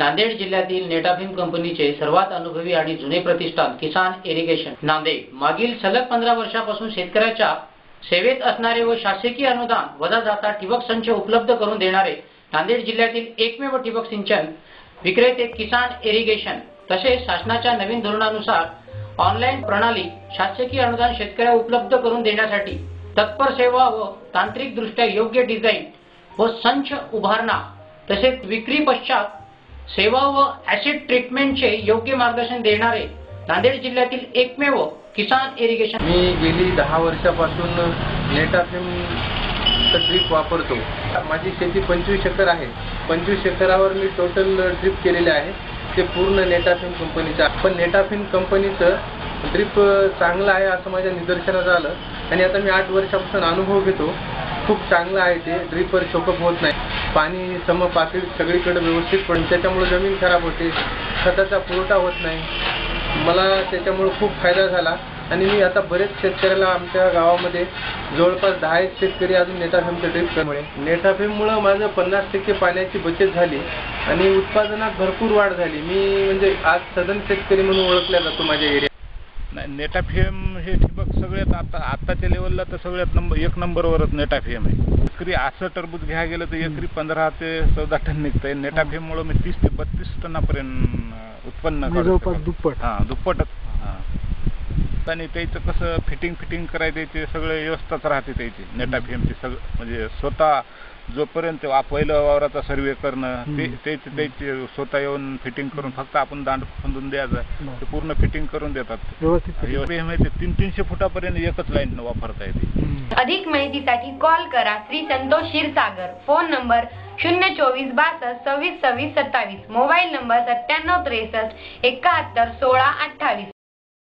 नांदेड जिल्ह्यातील नेटाफिम कंपनीचे सर्वात अनुभवी आणि जुने प्रतिष्ठान किसान इरिगेशन नांदेड मागील सलग 15 वर्षापासून शेतकऱ्याच्या सेवेत असणारे व शासकीय अनुदान वजा जाता ठिबक संच उपलब्ध करून देणारे नांदेड जिल्ह्यातील एकमेव ठिबक सिंचन विक्रेते किसान इरिगेशन तसेच शासनाच्या नवीन धोरणानुसार ऑनलाईन प्रणाली शासकीय अनुदान शेतकऱ्याला उपलब्ध करून देण्यासाठी तत्पर सेवा व तांत्रिक दृष्ट्या योग्य डिझाइन व संच उभारणा तसेच विक्री पश्चात सेवा व ऍसिड ट्रीटमेंटचे योग्य मार्गदर्शन देणारे नांदेड जिल्ह्यातील एकमेव किसान इरिगेशन। मी गेली 10 वर्षापासून नेटाफिम ड्रीप वापरतो। माझी शेती 25 एकर आहे। 25 एकरावर मी टोटल ड्रीप केलेले आहे ते पूर्ण नेटाफिम कंपनीचा। पण नेटाफिम कंपनीचं ड्रीप चांगलं आहे असं माझ्या निदर्शनास आलं आणि आता मी 8 वर्षापासून अनुभव घेतो। खूप चांगलं आहे ते। ड्रीपवर शोकअप होत नाही, पाणी समपातळीत सगळीकडे व्यवस्थित पण त्याच्यामुळे जमीन खराब होते, खताचा पुरवठा होत नाही। मला त्याच्यामुळे खूप फायदा झाला आणि मी आता बरेच शेतकऱ्याला आमच्या गावामध्ये जवळपास 10 शेतकरी अजून नेटाफिमच्या ड्रीपमुळे नेटाफिममुळे माझं 50% पाण्याची बचत झाली आणि उत्पादनात भरपूर वाढ झाली। मी म्हणजे आज सदन शेतकरी म्हणून ओळखला जातो माझ्या एरियात। नेटाफिम हे ठिबक सगळ्यात आताच्या लेवलला तर सगळ्यात एक नंबरवरच नेटाफिम आहे। एकरी असं टरबूज घ्या गेलं तर एकरी 15 ते 14 टन निघतंय। नेटाफिममुळे मी 30 ते 32 टनापर्यंत उत्पन्न जवळपास दुप्पट। दुप्पटच। आणि त्याचं कसं फिटिंग करायचं ते सगळे व्यवस्थाच राहते त्याची नेटाफिमची सगळं म्हणजे स्वतः जोपर्यंत पहिलं वावराचा सर्वे करणं ते स्वतः येऊन फिटिंग करून फक्त आपण दांड खंदून द्यायचं ते पूर्ण फिटिंग करून देतात व्यवस्थित। 300 फुटापर्यंत एकच लाईन वापरता येते। अधिक माहितीसाठी कॉल करा Shri Santosh Kshirsagar. Phone number 024 62 26 26 27। Mobile number 97 63 71 16 28।